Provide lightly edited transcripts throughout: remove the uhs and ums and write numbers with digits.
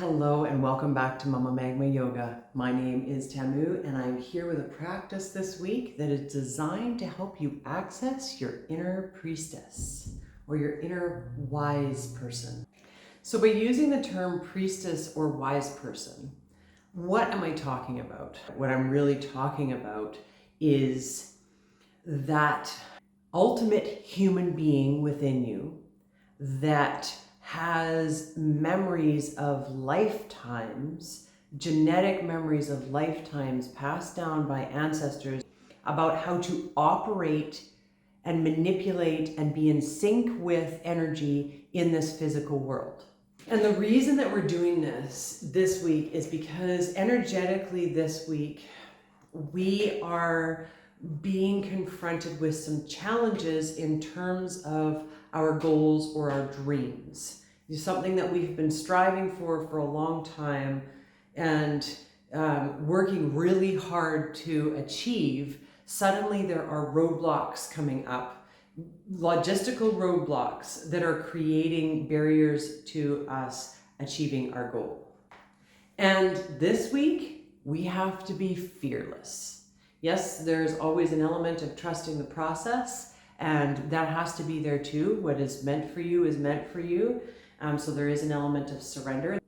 Hello and welcome back to Mumma Magma Yoga. My name is Tamu and I'm here with a practice this week that is designed to help you access your inner priestess or your inner wise person. So by using the term priestess or wise person, what am I talking about? What I'm really talking about is that ultimate human being within you that has memories of lifetimes, genetic memories of lifetimes passed down by ancestors about how to operate and manipulate and be in sync with energy in this physical world. And the reason that we're doing this week is because energetically this week, we are being confronted with some challenges in terms of our goals or our dreams. It's something that we've been striving for a long time and working really hard to achieve. Suddenly there are roadblocks coming up, logistical roadblocks that are creating barriers to us achieving our goal. And this week, we have to be fearless. Yes, there's always an element of trusting the process, and that has to be there too. What is meant for you is meant for you. So there is an element of surrender.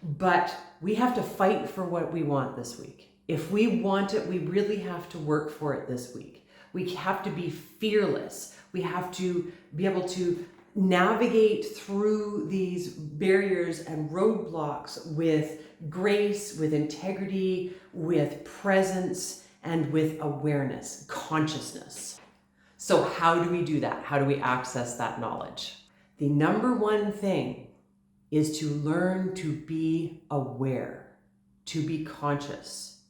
But we have to fight for what we want this week. If we want it, we really have to work for it this week. We have to be fearless. We have to be able to navigate through these barriers and roadblocks with grace, with integrity, with presence, and with awareness, consciousness. So how do we do that? How do we access that knowledge? The number one thing is to learn to be aware, to be conscious,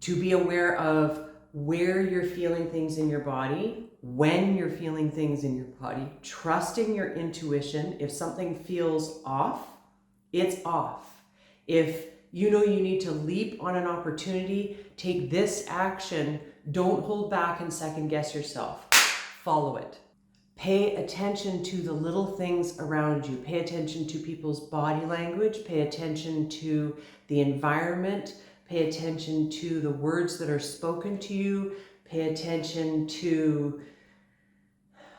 to be aware of where you're feeling things in your body, when you're feeling things in your body, trusting your intuition. If something feels off, it's off. If you know you need to leap on an opportunity, take this action. Don't hold back and second guess yourself. Follow it. Pay attention to the little things around you. Pay attention to people's body language. Pay attention to the environment. Pay attention to the words that are spoken to you. Pay attention to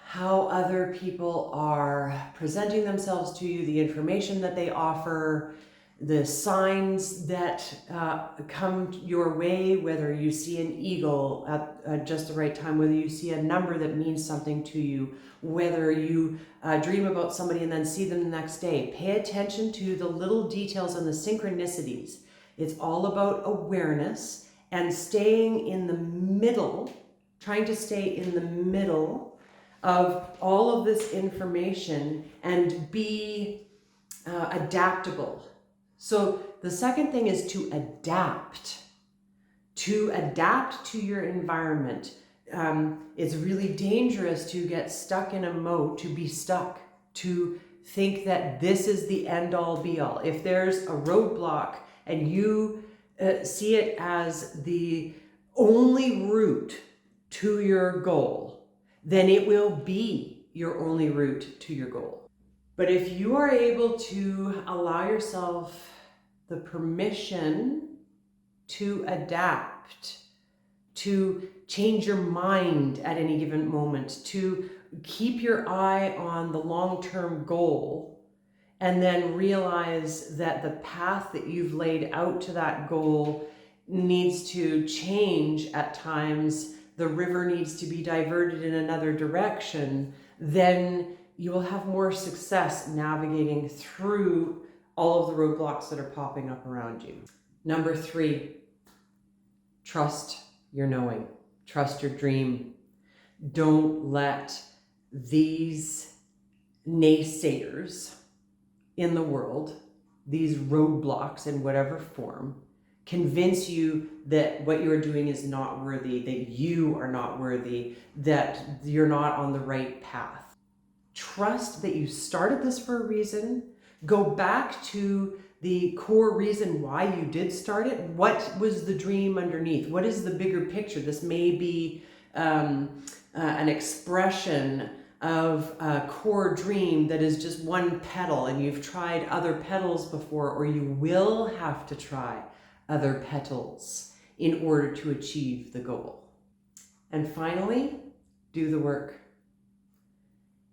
how other people are presenting themselves to you, the information that they offer, the signs that come your way, whether you see an eagle at just the right time, whether you see a number that means something to you, whether you dream about somebody and then see them the next day. Pay attention to the little details and the synchronicities. It's all about awareness and staying in the middle, trying to stay in the middle of all of this information and be adaptable. So the second thing is to adapt to your environment. It's really dangerous to get stuck in a mode, to be stuck, to think that this is the end all be all. If there's a roadblock and you see it as the only route to your goal, then it will be your only route to your goal. But if you are able to allow yourself the permission to adapt, to change your mind at any given moment, to keep your eye on the long-term goal, and then realize that the path that you've laid out to that goal needs to change at times, the river needs to be diverted in another direction, then you will have more success navigating through all of the roadblocks that are popping up around you. Number 3, trust your knowing, trust your dream. Don't let these naysayers in the world, these roadblocks in whatever form, convince you that what you're doing is not worthy, that you are not worthy, that you're not on the right path. Trust that you started this for a reason. Go back to the core reason why you did start it. What was the dream underneath? What is the bigger picture? This may be an expression of a core dream that is just one petal, and you've tried other petals before, or you will have to try other petals in order to achieve the goal. And finally, do the work.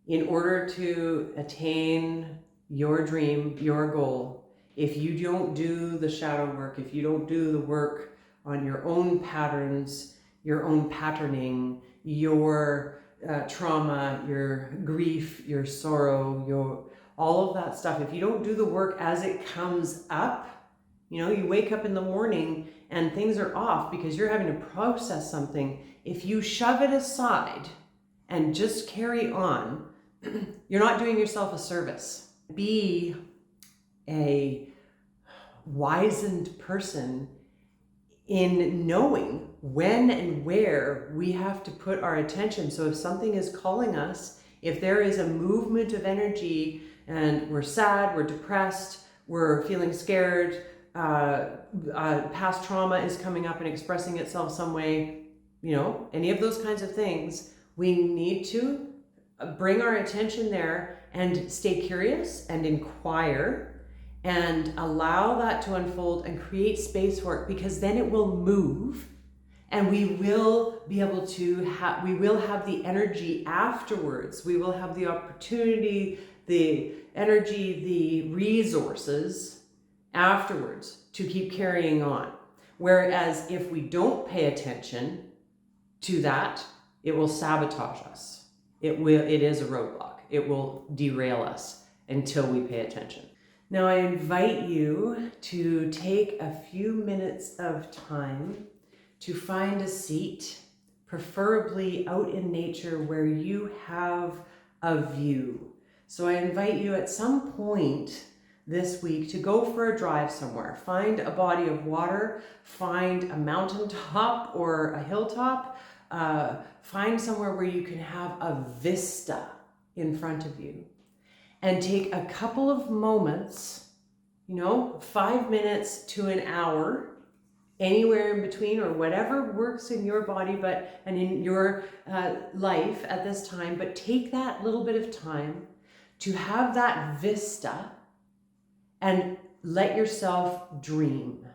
In order to attain your dream, your goal, if you don't do the shadow work, if you don't do the work on your own patterns, your own patterning, your trauma, your grief, your sorrow, all of that stuff, if you don't do the work as it comes up, you wake up in the morning and things are off because you're having to process something. If you shove it aside and just carry on, you're not doing yourself a service. Be a wizened person in knowing when and where we have to put our attention. So if something is calling us, if there is a movement of energy and we're sad, we're depressed, we're feeling scared, past trauma is coming up and expressing itself some way, any of those kinds of things, we need to bring our attention there and stay curious and inquire and allow that to unfold and create space for it, because then it will move and we will be able to we will have the energy afterwards. We will have the opportunity, the energy, the resources afterwards to keep carrying on. Whereas if we don't pay attention to that, it will sabotage us. It is a roadblock. It will derail us until we pay attention. Now I invite you to take a few minutes of time to find a seat, preferably out in nature where you have a view. So I invite you at some point this week to go for a drive somewhere. Find a body of water, find a mountaintop or a hilltop, find somewhere where you can have a vista in front of you, and take a couple of moments, 5 minutes to an hour, anywhere in between or whatever works in your body and in your life at this time, but take that little bit of time to have that vista and let yourself dream.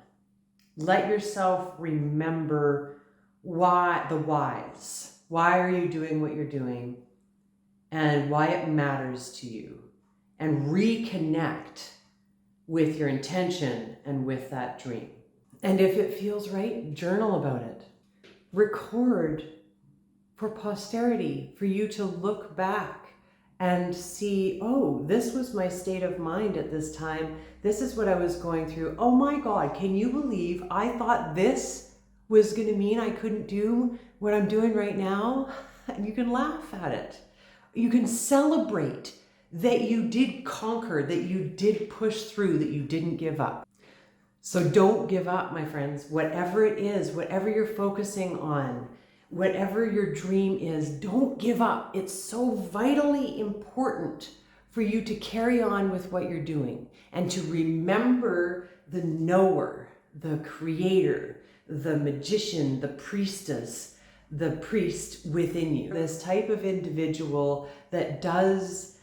Let yourself remember the whys. Why are you doing what you're doing and why it matters to you, and reconnect with your intention and with that dream. And if it feels right, journal about it. Record for posterity, for you to look back and see, oh, this was my state of mind at this time. This is what I was going through. Oh my God, can you believe I thought this was going to mean I couldn't do what I'm doing right now? And you can laugh at it. You can celebrate that you did conquer, that you did push through, that you didn't give up. So don't give up, my friends. Whatever it is, whatever you're focusing on, whatever your dream is, don't give up. It's so vitally important for you to carry on with what you're doing and to remember the knower, the creator, the magician, the priestess, the priest within you. This type of individual that does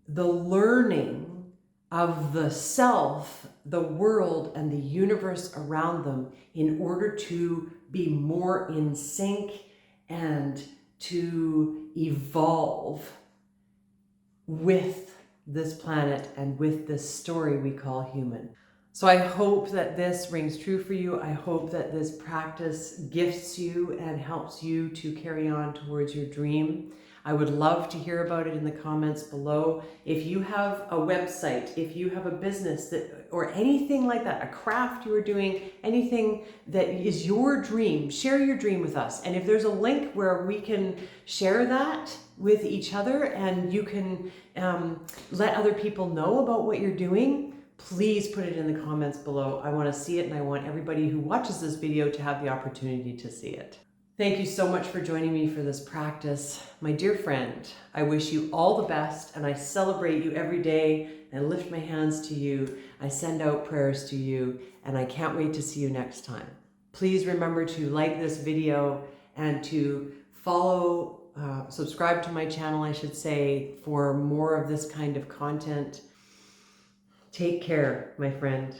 the learning of the self, the world, and the universe around them in order to be more in sync and to evolve with this planet and with this story we call human. So I hope that this rings true for you. I hope that this practice gifts you and helps you to carry on towards your dream. I would love to hear about it in the comments below. If you have a website, if you have a business or anything like that, a craft you are doing, anything that is your dream, share your dream with us. And if there's a link where we can share that with each other and you can let other people know about what you're doing, please put it in the comments below. I want to see it, and I want everybody who watches this video to have the opportunity to see it. Thank you so much for joining me for this practice. My dear friend, I wish you all the best, and I celebrate you every day and lift my hands to you. I send out prayers to you, and I can't wait to see you next time. Please remember to like this video and to follow subscribe to my channel, I should say, for more of this kind of content. Take care, my friend.